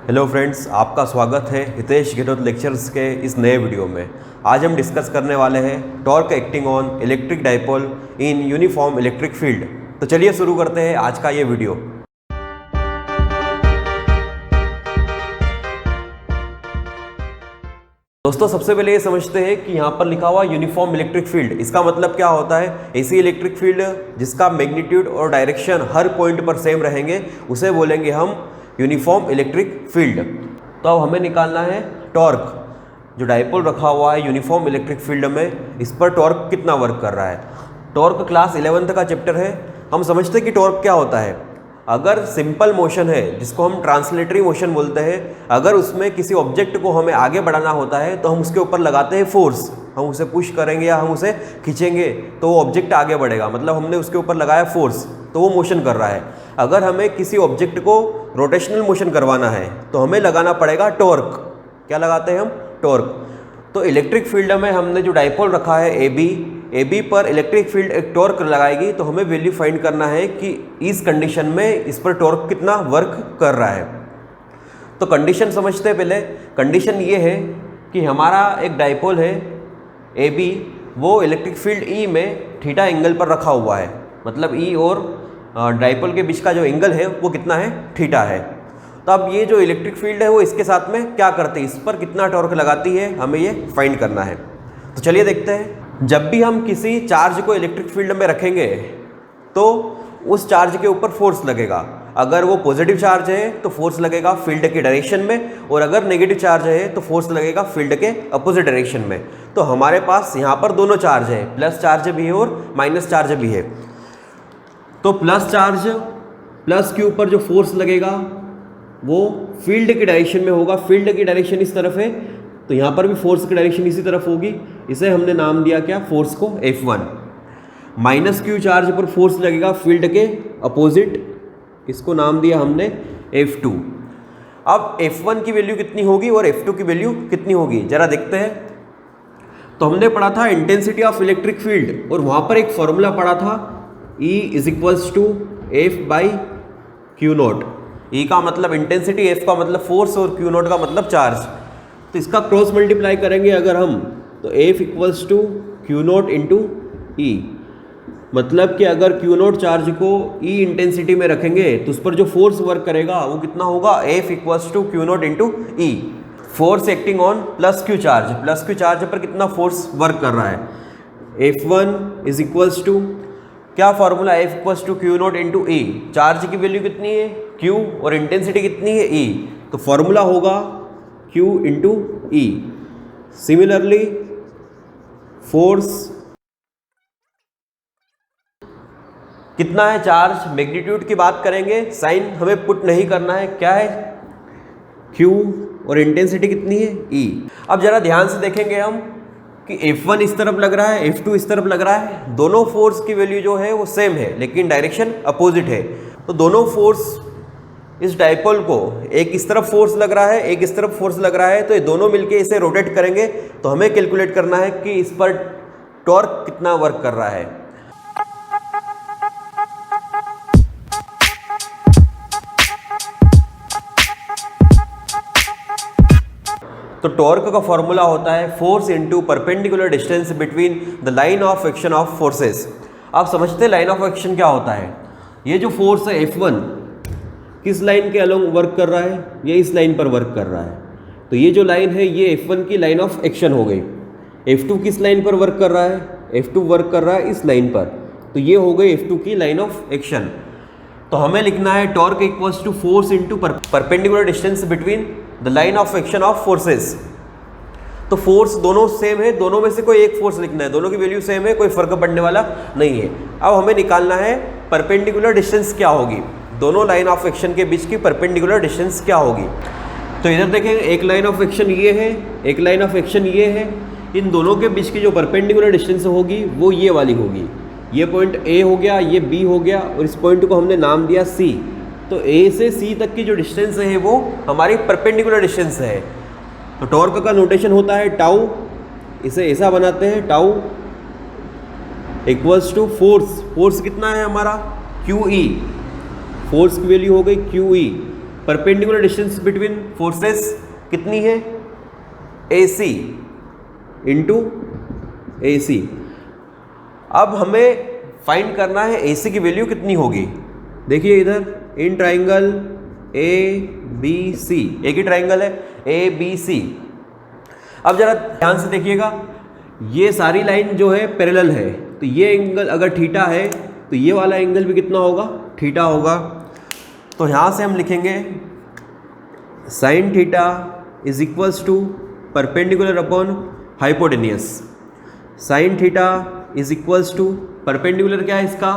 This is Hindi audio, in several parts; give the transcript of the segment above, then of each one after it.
हेलो फ्रेंड्स, आपका स्वागत है हितेश गहलोत लेक्चर्स के इस नए वीडियो में। आज हम डिस्कस करने वाले हैं torque acting on electric dipole in uniform electric field. तो चलिए शुरू करते हैं आज का ये वीडियो। दोस्तों, सबसे पहले ये समझते हैं कि यहाँ पर लिखा हुआ यूनिफॉर्म इलेक्ट्रिक फील्ड, इसका मतलब क्या होता है। ऐसी इलेक्ट्रिक फील्ड जिसका मैग्नीट्यूड और डायरेक्शन हर पॉइंट पर सेम रहेंगे उसे बोलेंगे हम यूनिफॉर्म इलेक्ट्रिक फील्ड। तो अब हमें निकालना है टॉर्क। जो डाइपोल रखा हुआ है यूनिफॉर्म इलेक्ट्रिक फील्ड में, इस पर टॉर्क कितना वर्क कर रहा है। टॉर्क क्लास 11th का चैप्टर है। हम समझते हैं कि टॉर्क क्या होता है। अगर सिंपल मोशन है जिसको हम ट्रांसलेटरी मोशन बोलते हैं, अगर उसमें किसी ऑब्जेक्ट को हमें आगे बढ़ाना होता है तो हम उसके ऊपर लगाते हैं फोर्स। हम उसे पुश करेंगे या हम उसे खींचेंगे तो वो ऑब्जेक्ट आगे बढ़ेगा, मतलब हमने उसके ऊपर लगाया फोर्स, तो वो मोशन कर रहा है। अगर हमें किसी ऑब्जेक्ट को रोटेशनल मोशन करवाना है तो हमें लगाना पड़ेगा टॉर्क। क्या लगाते हैं हम? टॉर्क। तो इलेक्ट्रिक फील्ड में हमने जो डाइपोल रखा है ए बी पर इलेक्ट्रिक फील्ड एक टॉर्क लगाएगी, तो हमें वैल्यू फाइंड करना है कि इस कंडीशन में इस पर टॉर्क कितना वर्क कर रहा है। तो कंडीशन समझते हैं पहले। कंडीशन ये है कि हमारा एक डाइपोल है ए बी, वो इलेक्ट्रिक फील्ड ई में थीटा एंगल पर रखा हुआ है, मतलब ई और डाइपोल के बीच का जो एंगल है वो कितना है? थीटा है। तो अब ये जो इलेक्ट्रिक फील्ड है वो इसके साथ में क्या करती है, इस पर कितना टॉर्क लगाती है, हमें ये फाइंड करना है। तो चलिए देखते हैं। जब भी हम किसी चार्ज को इलेक्ट्रिक फील्ड में रखेंगे तो उस चार्ज के ऊपर फोर्स लगेगा। अगर वो पॉजिटिव चार्ज है तो फोर्स लगेगा फील्ड के डायरेक्शन में, और अगर नेगेटिव चार्ज है तो फोर्स लगेगा फील्ड के अपोजिट डायरेक्शन में। तो हमारे पास यहाँ पर दोनों चार्ज है, प्लस चार्ज भी है और माइनस चार्ज भी है। तो प्लस चार्ज, प्लस के ऊपर जो फोर्स लगेगा वो फील्ड की डायरेक्शन में होगा। फील्ड की डायरेक्शन इस तरफ है तो यहाँ पर भी फोर्स की डायरेक्शन इसी तरफ होगी। इसे हमने नाम दिया क्या? फोर्स को F1। माइनस क्यू चार्ज पर फोर्स लगेगा फील्ड के अपोजिट, इसको नाम दिया हमने F2। अब F1 की वैल्यू कितनी होगी और F2 की वैल्यू कितनी होगी, जरा देखते हैं। तो हमने पढ़ा था इंटेंसिटी ऑफ इलेक्ट्रिक फील्ड, और वहाँ पर एक फॉर्मूला पढ़ा था E = F/Q0। E का मतलब इंटेंसिटी, F का मतलब फोर्स और Q0 का मतलब चार्ज। तो इसका क्रॉस मल्टीप्लाई करेंगे अगर हम, तो F = Q0 × E, मतलब कि अगर Q0 चार्ज को E इंटेंसिटी में रखेंगे तो उस पर जो फोर्स वर्क करेगा वो कितना होगा? F = Q0 × E। Force acting on plus Q charge, plus Q charge पर कितना फोर्स वर्क कर रहा है? F1 = क्या formula? F = Q0 × E। Charge की वैल्यू कितनी है? Q, और इंटेंसिटी कितनी है? E। तो फॉर्मूला होगा Q × E। सिमिलरली फोर्स कितना है? चार्ज। मैग्नीट्यूड की बात करेंगे, साइन हमें पुट नहीं करना है, क्या है? Q, और इंटेंसिटी कितनी है? E। अब जरा ध्यान से देखेंगे हम कि F1 इस तरफ लग रहा है, F2 इस तरफ लग रहा है। दोनों फोर्स की वैल्यू जो है वो सेम है लेकिन डायरेक्शन अपोजिट है। तो दोनों फोर्स इस डाइपोल को, एक इस तरफ फोर्स लग रहा है, एक इस तरफ फोर्स लग रहा है, तो ये दोनों मिलके इसे रोटेट करेंगे। तो हमें कैलकुलेट करना है कि इस पर टॉर्क कितना वर्क कर रहा है। तो टॉर्क का फॉर्मूला होता है force into perpendicular distance between the line of action of forces. आप समझते हैं लाइन ऑफ एक्शन क्या होता है? ये जो फोर्स है F1 किस लाइन के अलोंग वर्क कर रहा है? ये इस लाइन पर वर्क कर रहा है। तो ये जो लाइन है ये F1 की लाइन ऑफ एक्शन हो गई। F2 किस लाइन पर वर्क कर रहा है? F2 वर्क कर रहा है इस लाइन पर, तो ये हो गई F2 की लाइन ऑफ एक्शन। तो हमें लिखना है torque = force into perpendicular distance between the line of action of forces. तो फोर्स दोनों सेम है, दोनों में से कोई एक फोर्स लिखना है, दोनों की वैल्यू सेम है, कोई फर्क पड़ने वाला नहीं है। अब हमें निकालना है परपेंडिकुलर डिस्टेंस क्या होगी, दोनों लाइन ऑफ एक्शन के बीच की परपेंडिकुलर डिस्टेंस क्या होगी। तो इधर देखें, एक लाइन ऑफ एक्शन ये है, एक लाइन ऑफ एक्शन ये है। इन दोनों के बीच की जो परपेंडिकुलर डिस्टेंस होगी वो ये वाली होगी। ये पॉइंट A हो गया, ये B हो गया, और इस पॉइंट को हमने नाम दिया C। तो A से C तक की जो डिस्टेंस है वो हमारी परपेंडिकुलर डिस्टेंस है। तो टॉर्क का नोटेशन होता है टाउ, इसे ऐसा बनाते हैं, टाउ = फोर्स। फोर्स कितना है हमारा? QE। फोर्स की वैल्यू हो गई QE। Perpendicular distance between forces कितनी है, AC इंटू AC। अब हमें फाइंड करना है AC की वैल्यू कितनी होगी। देखिए इधर इन ट्राइंगल ABC, एक ही ट्राइंगल है ABC। अब जरा ध्यान से देखिएगा, ये सारी लाइन जो है पैरेलल है, तो ये एंगल अगर थीटा है तो ये वाला एंगल भी कितना होगा, थीटा होगा। तो यहाँ से हम लिखेंगे sine theta is equals to perpendicular upon hypotenuse. Sine theta is equals to perpendicular क्या है इसका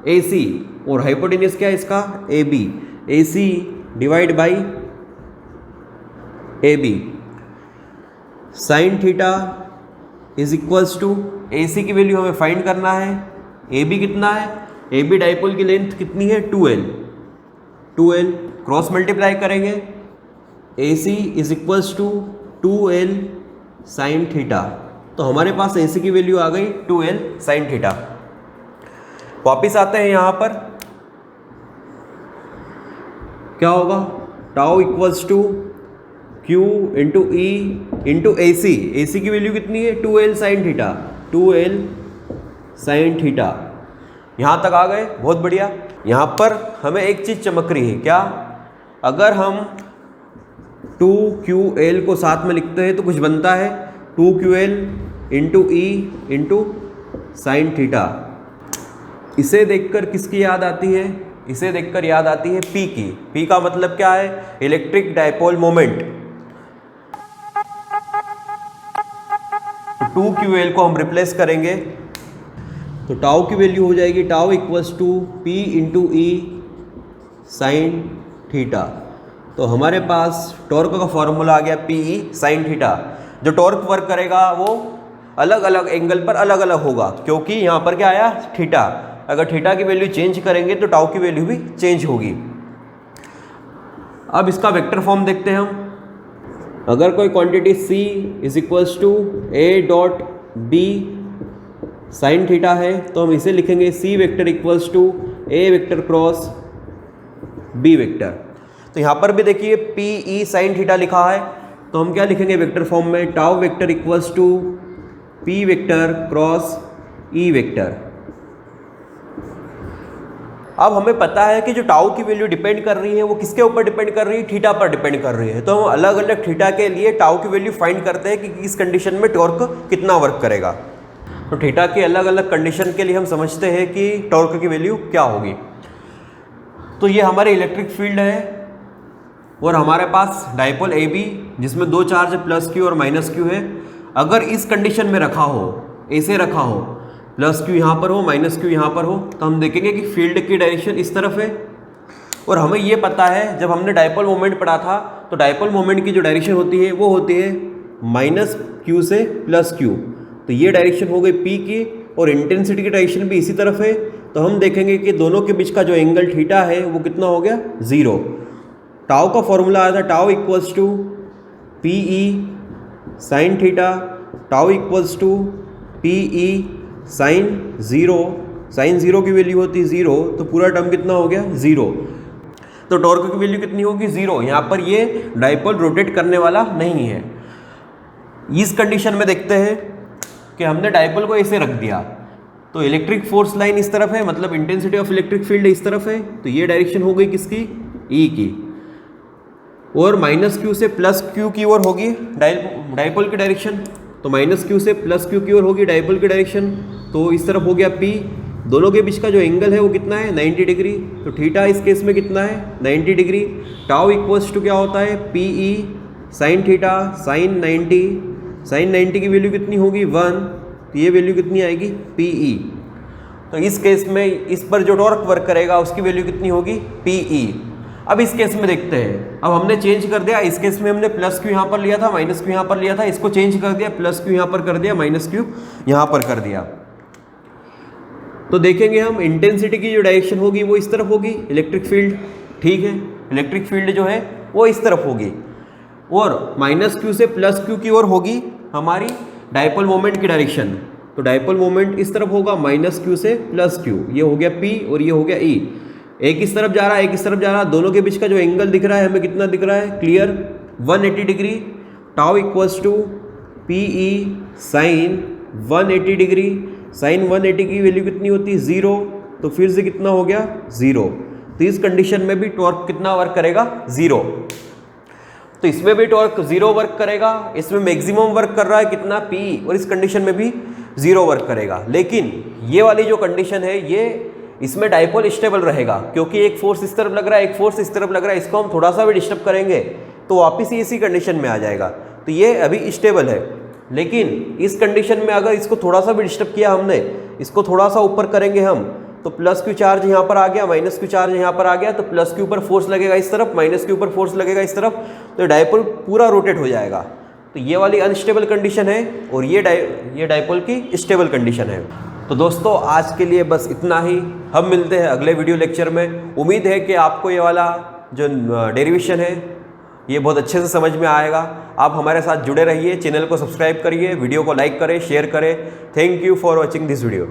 AC और हाइपोटेनियस क्या है इसका AB। AC divide by AB। Sine theta is equals to AC की वैल्यू हमें फाइंड करना है, AB कितना है, AB डाइपोल की लेंथ कितनी है 2L, क्रॉस मल्टीप्लाई करेंगे AC is equals to 2L sine theta. तो हमारे पास AC की वैल्यू आ गई 2L साइन थीटा। वापिस आते हैं यहाँ पर, क्या होगा, tau equals to Q into E into AC की वैल्यू कितनी है 2L sine theta, 2L sine theta. यहाँ तक आ गए, बहुत बढ़िया। यहाँ पर हमें एक चीज़ चमक रही है, क्या, अगर हम 2QL को साथ में लिखते हैं तो कुछ बनता है 2QL into E into sine theta. इसे देखकर किसकी याद आती है, इसे देखकर याद आती है P की। P का मतलब क्या है, इलेक्ट्रिक डाइपोल मोमेंट। 2QL को हम रिप्लेस करेंगे तो टाउ की वैल्यू हो जाएगी tau equals to P into E sine theta. तो हमारे पास टॉर्क का फॉर्मूला आ गया PE साइन थीटा। जो टॉर्क वर्क करेगा वो अलग अलग एंगल पर अलग अलग होगा, क्योंकि यहाँ पर क्या आया थीटा। अगर थीटा की वैल्यू चेंज करेंगे तो टाउ की वैल्यू भी चेंज होगी। अब इसका वेक्टर फॉर्म देखते हैं हम। अगर कोई quantity C is equals to A dot B sine theta है तो हम इसे लिखेंगे C vector equals to A vector cross B vector. तो यहाँ पर भी देखिए PE साइन थीटा लिखा है, तो हम क्या लिखेंगे वेक्टर फॉर्म में, tau vector equals to P vector cross E vector. अब हमें पता है कि जो टाउ की वैल्यू डिपेंड कर रही है वो किसके ऊपर डिपेंड कर रही है, थीटा पर डिपेंड कर रही है। तो हम अलग अलग थीटा के लिए टाउ की वैल्यू फाइंड करते हैं कि इस कंडीशन में टॉर्क कितना वर्क करेगा। तो थीटा की अलग अलग कंडीशन के लिए हम समझते हैं कि टॉर्क की वैल्यू क्या होगी। तो ये हमारे इलेक्ट्रिक फील्ड है और हमारे पास डाइपोल AB जिसमें दो चार्ज प्लस Q और माइनस Q है। अगर इस कंडीशन में रखा हो, ऐसे रखा हो, प्लस Q यहाँ पर हो माइनस Q यहाँ पर हो, तो हम देखेंगे कि फील्ड की डायरेक्शन इस तरफ है। और हमें ये पता है, जब हमने डाइपोल मोमेंट पढ़ा था तो डाइपोल मोमेंट की जो डायरेक्शन होती है वो होती है माइनस Q से प्लस Q। तो ये डायरेक्शन हो गई P की और इंटेंसिटी की डायरेक्शन भी इसी तरफ है। तो हम देखेंगे कि दोनों के बीच का जो एंगल थीटा है वो कितना हो गया, 0। टाउ का फॉर्मूला आया था tau equals to PE sine theta, tau equals to PE sine 0। Sine 0 की वैल्यू होती है 0, तो पूरा टर्म कितना हो गया, 0। तो टॉर्क की वैल्यू कितनी होगी, 0। यहाँ पर ये डाइपोल रोटेट करने वाला नहीं है। इस कंडीशन में देखते हैं कि हमने डाइपोल को ऐसे रख दिया तो इलेक्ट्रिक फोर्स लाइन इस तरफ है, मतलब इंटेंसिटी ऑफ इलेक्ट्रिक फील्ड इस तरफ है। तो ये डायरेक्शन हो गई किसकी, E की, और माइनस Q से प्लस Q की ओर होगी डाइपोल की डायरेक्शन। तो माइनस Q से प्लस Q की ओर होगी डाइपोल की डायरेक्शन। तो इस तरफ हो गया P। दोनों के बीच का जो एंगल है वो कितना है, 90 डिग्री। तो थीटा इस केस में कितना है, 90 डिग्री। टाउ इक्वल्स टू क्या होता है, PE sine theta sine 90। Sine 90 की वैल्यू कितनी होगी, 1। तो ये वैल्यू कितनी आएगी, PE। तो इस केस में इस पर जो टॉर्क वर्क करेगा उसकी वैल्यू कितनी होगी, PE। अब इस केस में देखते हैं, अब हमने चेंज कर दिया। इस केस में हमने प्लस Q यहाँ पर लिया था, माइनस Q यहाँ पर लिया था, इसको चेंज कर दिया, प्लस Q यहाँ पर कर दिया, माइनस Q यहाँ पर कर दिया। तो देखेंगे हम इंटेंसिटी की जो डायरेक्शन होगी वो इस तरफ होगी, इलेक्ट्रिक फील्ड, ठीक है, इलेक्ट्रिक फील्ड जो है वो इस तरफ होगी, और माइनस Q से प्लस Q की ओर होगी हमारी डाइपोल मोमेंट की डायरेक्शन। तो डाइपोल मोमेंट इस तरफ होगा, माइनस Q से प्लस Q, ये हो गया P और ये हो गया E। एक इस तरफ जा रहा है, एक इस तरफ जा रहा है, दोनों के बीच का जो एंगल दिख रहा है हमें कितना दिख रहा है, clear 180 degree. Tau equals to P E sine 180 degree. Sine 180 की वैल्यू कितनी होती है, 0, तो फिर से कितना हो गया, 0। तो इस कंडीशन में भी टॉर्क कितना वर्क करेगा, 0। तो इसमें भी टॉर्क 0 वर्क करेगा, इसमें मैक्सिमम वर्क कर रहा है कितना, P, और इस कंडीशन में भी 0 वर्क करेगा। लेकिन ये वाली जो कंडीशन है ये इसमें डाइपोल स्टेबल रहेगा, क्योंकि एक फोर्स इस तरफ लग रहा है, एक फोर्स इस तरफ लग रहा है, इसको हम थोड़ा सा भी डिस्टर्ब करेंगे तो वापस ही इसी कंडीशन में आ जाएगा। तो ये अभी स्टेबल है। लेकिन इस कंडीशन में अगर इसको थोड़ा सा भी डिस्टर्ब किया हमने, इसको थोड़ा सा ऊपर करेंगे हम, तो प्लस क्यू चार्ज यहाँ पर आ गया, माइनस क्यू चार्ज यहाँ पर आ गया, तो प्लस के ऊपर फोर्स लगेगा इस तरफ, माइनस के ऊपर फोर्स लगेगा इस तरफ, तो डाइपोल पूरा रोटेट हो जाएगा। तो ये वाली अनस्टेबल कंडीशन है और ये डाइपोल की स्टेबल कंडीशन है। तो दोस्तों आज के लिए बस इतना ही, हम मिलते हैं अगले वीडियो लेक्चर में। उम्मीद है कि आपको ये वाला जो डेरिवेशन है ये बहुत अच्छे से समझ में आएगा। आप हमारे साथ जुड़े रहिए, चैनल को सब्सक्राइब करिए, वीडियो को लाइक करें, शेयर करें। Thank you for watching this video.